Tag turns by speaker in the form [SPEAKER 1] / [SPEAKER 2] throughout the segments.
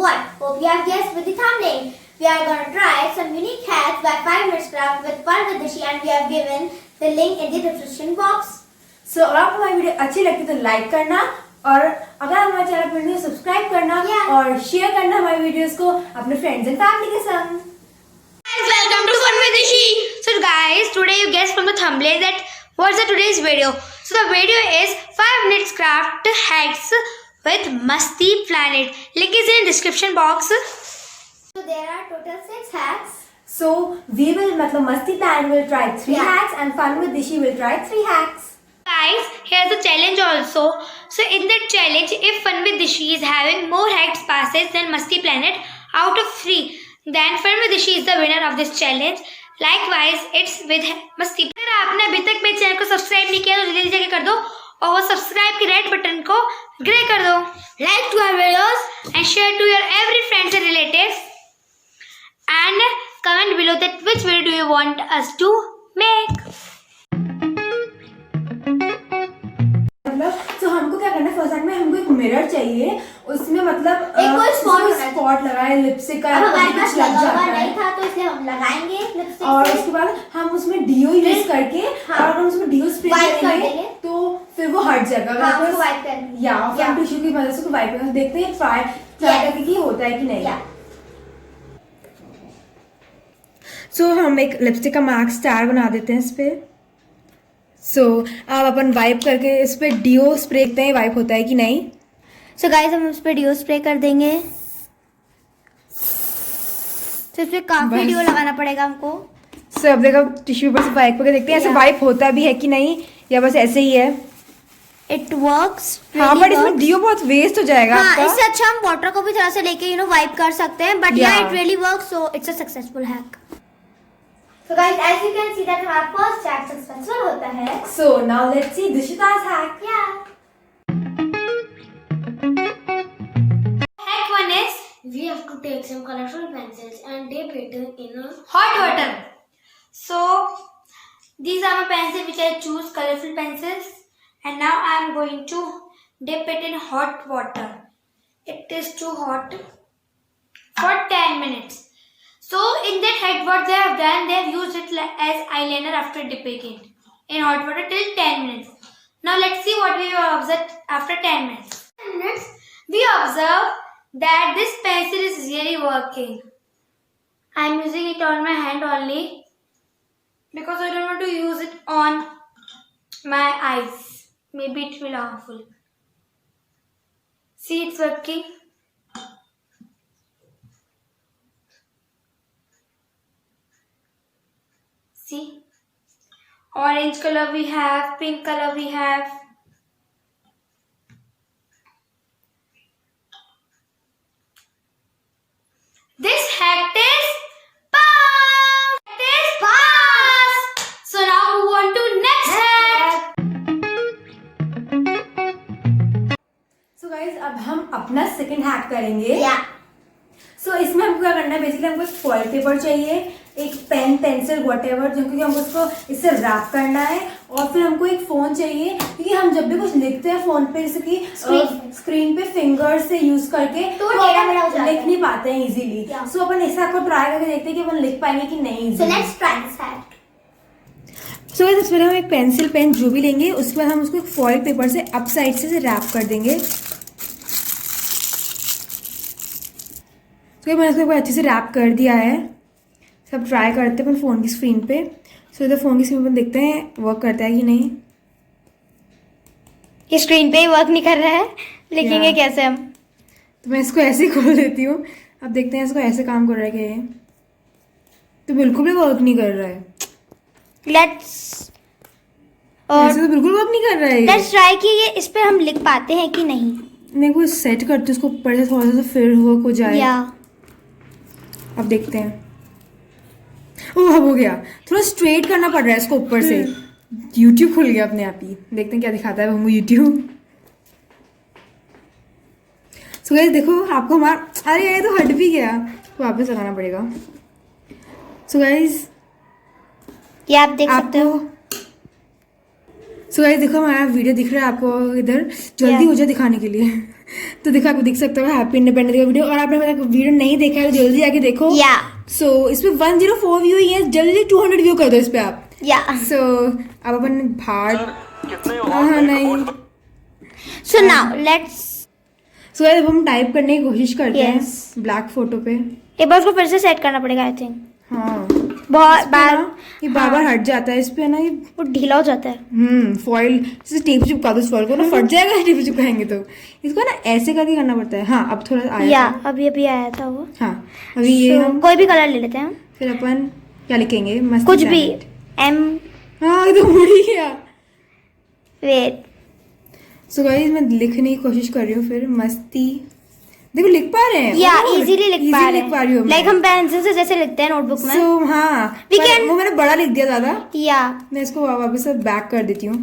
[SPEAKER 1] what? Hope you have guessed with the thumbnail. We are going to try some unique hacks by 5 Minutes Craft with Fun with Dishi, and we have given the link in the description box.
[SPEAKER 2] So अगर आपको हमारी video अच्छी लगती है तो like करना, और अगर हमारे चैनल पर न्यू सब्सक्राइब करना और शेयर करना हमारी वीडियोस को अपने फ्रेंड्स एंड फैमिली के संग।
[SPEAKER 3] Welcome to Fun with Ishi. So guys, today you guessed from the thumbnail that what's the today's video. So the video is 5 minutes craft hacks with Masti Planet. Link is in description box.
[SPEAKER 1] So there are total 6 hacks.
[SPEAKER 2] So we will Masti Planet will try 3 hacks and Fun with Dishi will try 3 hacks.
[SPEAKER 3] Guys, here's the challenge also. So in that challenge, if Fun with Dishi is having more hacks passes than Masti Planet out of 3, then Fun with Dishi is the winner of this challenge. Likewise, it's with Masti. अगर आपने अभी तक मेरे channel को subscribe नहीं किया तो जल्दी जाके कर दो और वो सब्सक्राइब के रेड बटन को ग्रे कर दो. Like to our videos and share to your every friends and relatives. And comment below that which video do you want us to make.
[SPEAKER 2] तो हमको क्या करना है, फर्स्ट टाइम में हमको एक मिरर चाहिए, उसमें
[SPEAKER 1] एक
[SPEAKER 2] स्पॉट लगाए लिपस्टिक का,
[SPEAKER 1] हमारे
[SPEAKER 2] कुछ
[SPEAKER 1] पास
[SPEAKER 2] लग
[SPEAKER 1] लगा हुआ
[SPEAKER 2] जाता
[SPEAKER 1] नहीं
[SPEAKER 2] है
[SPEAKER 1] था तो इसलिए हम लगाएंगे लिपस्टिक
[SPEAKER 2] और
[SPEAKER 1] से।
[SPEAKER 2] उसके बाद हम उसमें डीओ यूज करके और हम उसमें डीओ स्प्रे
[SPEAKER 1] वाइप कर
[SPEAKER 2] करेंगे
[SPEAKER 1] देंगे।
[SPEAKER 2] तो फिर वो हट जाएगा।
[SPEAKER 1] हाँ, उसको वाइप करेंगे।
[SPEAKER 2] या फिर टिश्यू की मदद से वाइप करेंगे। देखते हैं ट्राई करके कि होता है कि नहीं। सो हम एक लिपस्टिक का मार्क स्टार बना देते हैं इस पे। सो अब अपन वाइप करके इस पे डीओ स्प्रे करते हैं वाइप होता है कि नहीं।
[SPEAKER 1] सो गाइस हम उस पे डीओ स्प्रे कर देंगे। तो इस पे काफी डीओ लगाना पड़ेगा हमको।
[SPEAKER 2] सो अब देखो टिश्यू पेपर से वाइप करके देखते हैं ऐसे वाइप होता भी है कि नहीं या बस ऐसे ही है।
[SPEAKER 1] It works.
[SPEAKER 2] हाँ बट इसमें डीओ बहुत वेस्ट हो जाएगा आपका।
[SPEAKER 1] इससे अच्छा हम वाटर को भी थोड़ा सा लेके वाइप कर सकते हैं, बट या it really works, so it's a successful hack. So guys, as you can see that हमारा first hack successful होता है।
[SPEAKER 2] So now let's see Dishita's hack.
[SPEAKER 1] Yeah.
[SPEAKER 3] Hack 1 is
[SPEAKER 1] We have to take some colorful pencils and dip it in a
[SPEAKER 3] hot water. So these are my pencils which I choose, colorful pencils, and now I am going to dip it in hot water. It is too hot for 10 minutes. So in that hack what they have done, they have used it as eyeliner after dipping it in hot water till 10 minutes. Now let's see what we have observed after 10 minutes. 10 minutes we observe that this pencil is really working. I am using it on my hand only because I don't want to use it on my eyes. Maybe it will harmful. See, it's working. See, orange color we have, pink color we have. This hack is pass. It is pass. So now move on to next hack.
[SPEAKER 2] So guys अब हम अपना second hack करेंगे।
[SPEAKER 1] Yeah.
[SPEAKER 2] सो इसमें हमको क्या करना है, basically हमको फॉइल पेपर चाहिए, एक पेन पेंसिल व्हाटएवर, क्योंकि हमको उसको इससे रैप करना है, और फिर हमको एक फोन चाहिए क्योंकि हम जब भी कुछ लिखते हैं फोन पे जैसे कि स्क्रीन पे फिंगर से यूज करके
[SPEAKER 1] तो टेढ़ा मेढ़ा हो जाता है,
[SPEAKER 2] लिख नहीं पाते हैं इजीली। सो अपन ऐसा आपको ट्राई करके देखते हैं कि अपन लिख पाएंगे कि नहीं।
[SPEAKER 1] So let's try this hack.
[SPEAKER 2] सो सबसे पहले हम एक पेंसिल पेन जो भी लेंगे उसके बाद हम उसको एक फॉइल पेपर से अप साइड से रैप कर देंगे। तो मैंने इसको अच्छे से रैप कर दिया है। सब ट्राई करते हैं अपन फ़ोन की स्क्रीन पे। सो इधर फ़ोन की स्क्रीन पर देखते हैं वर्क करता है कि नहीं।
[SPEAKER 1] ये स्क्रीन पे ही वर्क नहीं कर रहा है, लिखेंगे कैसे हम?
[SPEAKER 2] तो मैं इसको ऐसे ही खोल देती हूँ। अब देखते हैं इसको ऐसे काम कर रहा है क्या ये। तो बिल्कुल भी वर्क नहीं कर रहा है। ऐसे तो बिल्कुल वर्क नहीं कर रहा है।
[SPEAKER 1] लेट्स ट्राई कि ये इस पे हम लिख पाते हैं कि नहीं।
[SPEAKER 2] नहीं को सेट करते उसको ऊपर से थोड़ा सा फिर वर्क हो जाए। अब देखते हैं। ओह अब हो गया। थोड़ा स्ट्रेट करना पड़ रहा है इसको ऊपर से। YouTube खुल गया अपने आप ही। देखते हैं क्या दिखाता है हमको YouTube। सो गाइस देखो आपको हमारा, अरे ये तो हट भी गया, तो वापस लगाना पड़ेगा। सो गाइस
[SPEAKER 1] ये आप देख सकते हो।
[SPEAKER 2] सो गाइस देखो हमारा वीडियो दिख रहा है आपको इधर, जल्दी
[SPEAKER 3] Yeah.
[SPEAKER 2] हो जाए दिखाने के लिए। तो देखो आप देख सकते हो हैप्पी इंडिपेंडेंस का वीडियो, और आपने मेरा वीडियो नहीं देखा है तो जल्दी आके देखो।
[SPEAKER 1] Yeah.
[SPEAKER 2] सो इस पे 104 व्यू ही है, जल्दी 200 व्यू कर दो इस पे आप।
[SPEAKER 1] Yeah.
[SPEAKER 2] सो अब अपन भाग, हाँ नहीं,
[SPEAKER 1] So now let's.
[SPEAKER 2] सो अब हम टाइप करने की कोशिश करते
[SPEAKER 1] Yes.
[SPEAKER 2] हैं ब्लैक फोटो पे।
[SPEAKER 1] एक बार उसको फिर से सेट करना पड़ेगा आई थिंक।
[SPEAKER 2] हाँ
[SPEAKER 1] बहुत
[SPEAKER 2] इस पे
[SPEAKER 1] बार
[SPEAKER 2] ना, ये बार बार हट जाता है इस पे ना, ये
[SPEAKER 1] वो ढीला हो जाता है।
[SPEAKER 2] फॉइल जैसे टेप चिपका दो इस फॉइल को ना, फट जाएगा टेप चिपकाएंगे तो। इसको ना ऐसे करके करना पड़ता है। हाँ अब थोड़ा आया
[SPEAKER 1] या
[SPEAKER 2] था।
[SPEAKER 1] अभी आया था वो।
[SPEAKER 2] हाँ अभी ये
[SPEAKER 1] So,
[SPEAKER 2] हम
[SPEAKER 1] कोई भी कलर ले लेते हैं।
[SPEAKER 2] फिर अपन क्या लिखेंगे, मस्ती
[SPEAKER 1] कुछ भी।
[SPEAKER 2] planet।
[SPEAKER 1] एम
[SPEAKER 2] हाँ ये तो मुड़ ही गया।
[SPEAKER 1] वेट।
[SPEAKER 2] सो गाइस मैं लिखने की कोशिश कर रही हूँ, फिर मस्ती, देखो लिख पा रहे हैं।
[SPEAKER 1] या
[SPEAKER 2] Oh,
[SPEAKER 1] इजीली लिख पा
[SPEAKER 2] रही हूँ
[SPEAKER 1] लाइक हम पेंसिल से जैसे लिखते हैं नोटबुक में।
[SPEAKER 2] सो हाँ
[SPEAKER 1] We
[SPEAKER 2] पर
[SPEAKER 1] can-
[SPEAKER 2] वो मैंने बड़ा लिख दिया ज्यादा,
[SPEAKER 1] या
[SPEAKER 2] मैं इसको वापस से बैक कर देती हूँ।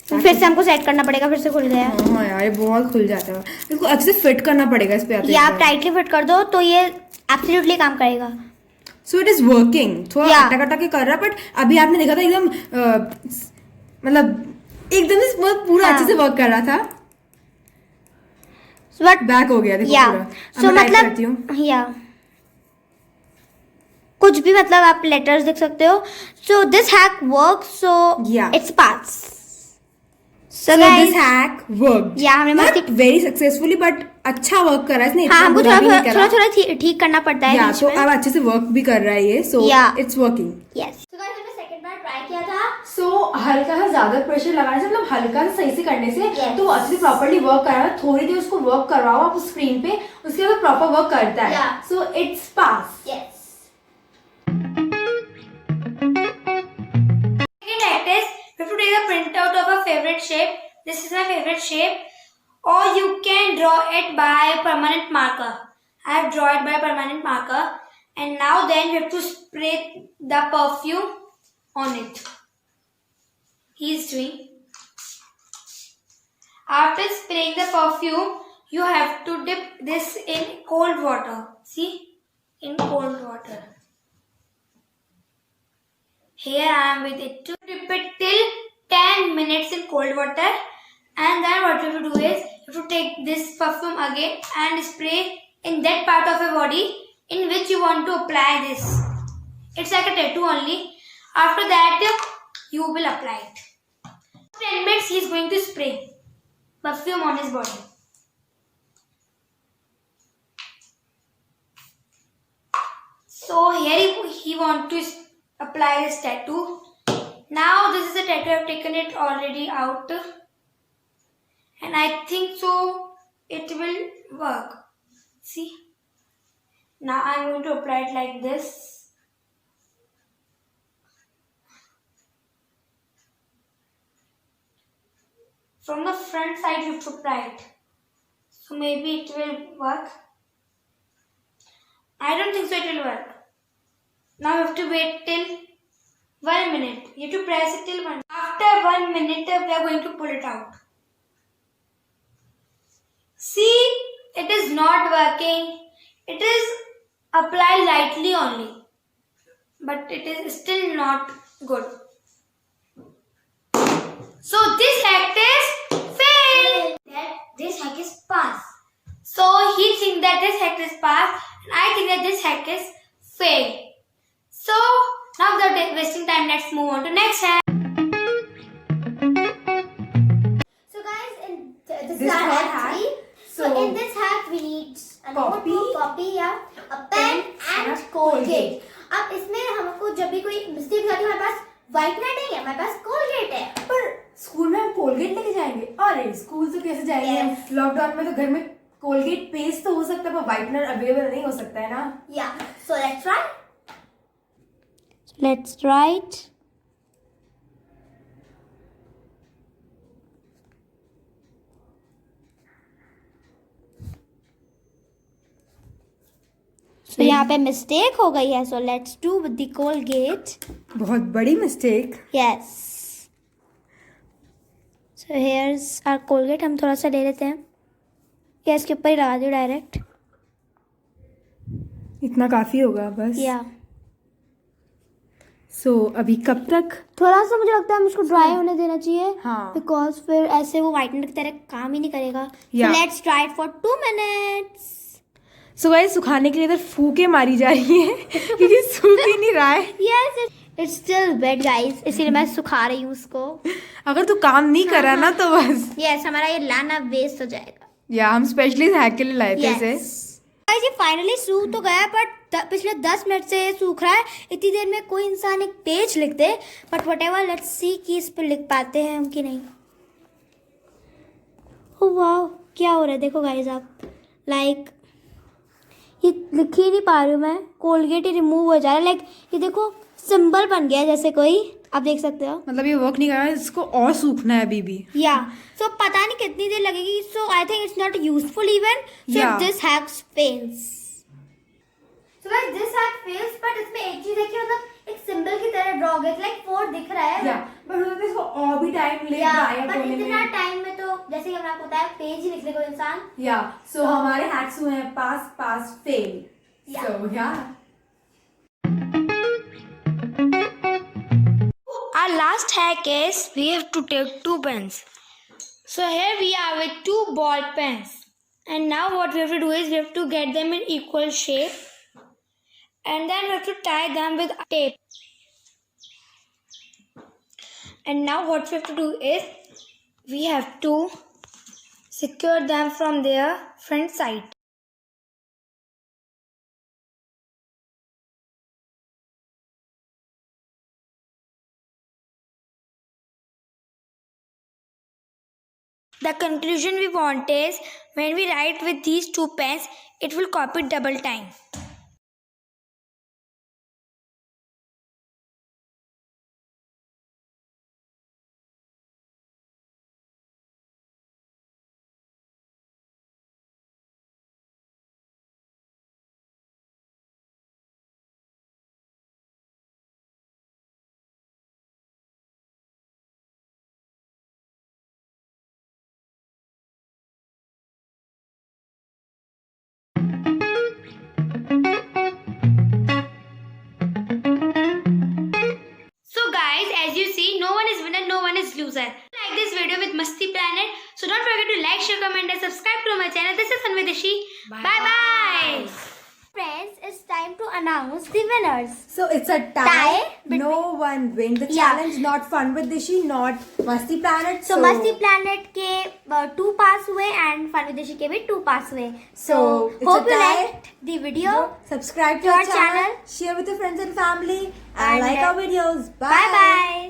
[SPEAKER 1] फिर से हमको सेट करना पड़ेगा, फिर से खुल गया।
[SPEAKER 2] हाँ यार ये बहुत खुल जाता है, इसको अच्छे से फिट करना पड़ेगा इस पे आते
[SPEAKER 1] या आप टाइटली फिट कर दो तो ये एब्सोल्युटली काम करेगा।
[SPEAKER 2] So it is working. थोड़ा
[SPEAKER 1] Yeah.
[SPEAKER 2] अटक अटक के कर रहा है, बट अभी आपने देखा था एकदम मतलब एकदम से बहुत पूरा
[SPEAKER 1] हाँ.
[SPEAKER 2] अच्छे से वर्क कर रहा था।
[SPEAKER 1] बट
[SPEAKER 2] बैक हो गया देखो
[SPEAKER 1] या
[SPEAKER 2] पूरा। अब
[SPEAKER 1] सो
[SPEAKER 2] मैं type करती हूँ।
[SPEAKER 1] मतलब या कुछ भी मतलब आप लेटर्स लिख सकते हो। So this hack work, so
[SPEAKER 2] Yeah.
[SPEAKER 1] It's pass. So
[SPEAKER 2] So
[SPEAKER 1] guys
[SPEAKER 2] this hack worked.
[SPEAKER 1] या हमने
[SPEAKER 2] Not
[SPEAKER 1] मस्ती।
[SPEAKER 2] very successfully, but अच्छा वर्क कर रहा है इसने,
[SPEAKER 1] हाँ
[SPEAKER 2] इतना
[SPEAKER 1] हमको
[SPEAKER 2] बुरा भी नहीं करा।
[SPEAKER 1] थोड़ा ठीक करना पड़ता है
[SPEAKER 2] या
[SPEAKER 1] बीच
[SPEAKER 2] तो
[SPEAKER 1] में।
[SPEAKER 2] अब अच्छे से वर्क भी कर रहा है ये, सो
[SPEAKER 1] Yeah.
[SPEAKER 2] It's working.
[SPEAKER 1] Yes so guys हमने सेकंड बार ट्राई किया था।
[SPEAKER 2] सो हल्का सा ज्यादा प्रेशर लगाने से, मतलब हल्का सा सही से करने से
[SPEAKER 1] Yes.
[SPEAKER 2] तो वो अच्छे से प्रॉपर्ली वर्क कर रहा है। थोड़ी देर उसको वर्क करवाओ आप स्क्रीन पे, उसके बाद प्रॉपर वर्क करता है।
[SPEAKER 1] Yeah.
[SPEAKER 2] So it's pass.
[SPEAKER 1] Yes
[SPEAKER 3] Second act is we have to take a printout of a favorite shape. This is my favorite shape, or you can draw it by permanent marker. I have drawn it by permanent marker, and now then we have to spray the perfume on it. He is doing. After spraying the perfume, you have to dip this in cold water. See, in cold water. Here I am with it to dip it till 10 minutes in cold water, and then what you have to do is you have to take this perfume again and spray in that part of your body in which you want to apply this. It's like a tattoo only. After that you will apply it. 10 minutes he is going to spray perfume on his body. So here he want to apply this tattoo. Now this is a tattoo, I have taken it already out, and I think so it will work. See, now I am going to apply it like this. From the front side you have to apply it, so maybe it will work. I don't think so it will work. Now you have to wait till 1 minute. You have to press it till 1 minute. After 1 minute, we are going to pull it out. See, it is not working. It is applied lightly only, but it is still not good. So this hack is fail.
[SPEAKER 1] This hack is pass.
[SPEAKER 3] So he thinks that this hack is pass, and I think that this hack is fail. So now without wasting time, let's move on to next hack.
[SPEAKER 1] So guys, in this
[SPEAKER 2] This
[SPEAKER 1] is our
[SPEAKER 2] third
[SPEAKER 1] hack
[SPEAKER 2] hack.
[SPEAKER 1] 3. So
[SPEAKER 2] So-
[SPEAKER 1] in this hack we need a
[SPEAKER 2] Copy,
[SPEAKER 1] notebook, copy, yeah, a pen and
[SPEAKER 2] and
[SPEAKER 1] Colgate. अब इसमें हमको जब भी कोई mistake आती है, हमारे पास whitener नहीं है, हमारे पास कोलगेट है।
[SPEAKER 2] पर स्कूल में हम कोलगेट लेके जाएंगे? अरे स्कूल तो कैसे जाएंगे हम?
[SPEAKER 1] Yes.
[SPEAKER 2] लॉकडाउन में तो घर में कोलगेट पेस्ट तो हो सकता है, पर व्हाइटनर अवेलेबल नहीं हो सकता है ना।
[SPEAKER 1] Yeah. So let's try. Let's try it. So यहाँ पे मिस्टेक हो गई है. So let's do with the Colgate.
[SPEAKER 2] बहुत बड़ी mistake.
[SPEAKER 1] Yes. So here's our Colgate. हम थोड़ा सा ले लेते हैं. या इसके ऊपर ही लगा दियो डायरेक्ट.
[SPEAKER 2] इतना काफी होगा बस।
[SPEAKER 1] Yeah.
[SPEAKER 2] सो अभी कब तक?
[SPEAKER 1] थोड़ा सा मुझे लगता है हम इसको ड्राई होने देना चाहिए,
[SPEAKER 2] हाँ।
[SPEAKER 1] बिकॉज फिर ऐसे वो व्हाइटनर की तरह काम ही नहीं करेगा.
[SPEAKER 2] Yeah.
[SPEAKER 1] Let's dry it for 2 minutes.
[SPEAKER 2] So guys सुखाने के लिए इधर फूके मारी जा रही है क्योंकि सूख ही नहीं रहा है.
[SPEAKER 1] Yes, it's still wet guys, इसीलिए मैं सुखा रही हूँ उसको.
[SPEAKER 2] अगर तू काम नहीं कर रहा ना तो बस.
[SPEAKER 1] Yes, हमारा ये लाना वेस्ट हो जाएगा.
[SPEAKER 2] या हम स्पेशली हैक के लिए लाए थे इसे.
[SPEAKER 1] Guys, ये फाइनली सूख तो गया, बट पिछले 10 मिनट से ये सूख रहा है. इतनी देर में कोई इंसान एक पेज लिख दे, बट व्हाटएवर, लेट्स सी कि इस पर लिख पाते हैं हम कि नहीं. ओह वाह, क्या हो रहा है देखो गाइस आप. लाइक ये लिख ही नहीं पा रही हूँ मैं. कोलगेट ही रिमूव हो जा रहा है. लाइक ये देखो सिंबल बन गया जैसे कोई, आप देख सकते हो.
[SPEAKER 2] मतलब ये वर्क नहीं कर रहा है, इसको और सूखना है अभी भी.
[SPEAKER 1] या सो पता नहीं कितनी देर लगेगी. So I think it's not useful even. So
[SPEAKER 2] Yeah.
[SPEAKER 1] This hack fails. So guys this hack fails, but इसमें एक चीज है कि मतलब एक सिंबल की तरह ड्रॉ गया, लाइक 4 दिख रहा है.
[SPEAKER 2] बट मतलब इसको और भी टाइम ले
[SPEAKER 1] बट इतना टाइम में तो जैसे कि हमने आपको बताया पेज ही लिख ले कोई इंसान.
[SPEAKER 2] या सो हमारे हैक्स हुए हैं पास पास फेल.
[SPEAKER 1] Yeah.
[SPEAKER 2] सो या
[SPEAKER 3] Our last hack is we have to take 2 pens. So here we are with 2 ball pens. And now what we have to do is we have to get them in equal shape. And then we have to tie them with tape. And now what we have to do is we have to secure them from their front side. The conclusion we want is when we write with these 2 pens, it will copy double time. So guys, as you see, no one is winner, no one is loser. Like this video with Masti Planet. So don't forget to like, share, comment and subscribe to my channel. This is Sanvedashi. Bye bye.
[SPEAKER 1] Friends, it's time to announce the winners.
[SPEAKER 2] So it's a tie.
[SPEAKER 1] Tie
[SPEAKER 2] No one wins. The
[SPEAKER 1] Yeah.
[SPEAKER 2] challenge not Fun with Dishi, not Masti Planet.
[SPEAKER 1] So मस्ती planet के 2 पास हुए and fun विदेशी के भी 2 पास हुए. So
[SPEAKER 2] it's
[SPEAKER 1] hope
[SPEAKER 2] a
[SPEAKER 1] you
[SPEAKER 2] tie.
[SPEAKER 1] liked the video.
[SPEAKER 2] Subscribe to
[SPEAKER 1] To
[SPEAKER 2] our
[SPEAKER 1] our
[SPEAKER 2] channel,
[SPEAKER 1] channel.
[SPEAKER 2] share with your friends and family, and
[SPEAKER 1] And,
[SPEAKER 2] like our videos.
[SPEAKER 1] Bye bye.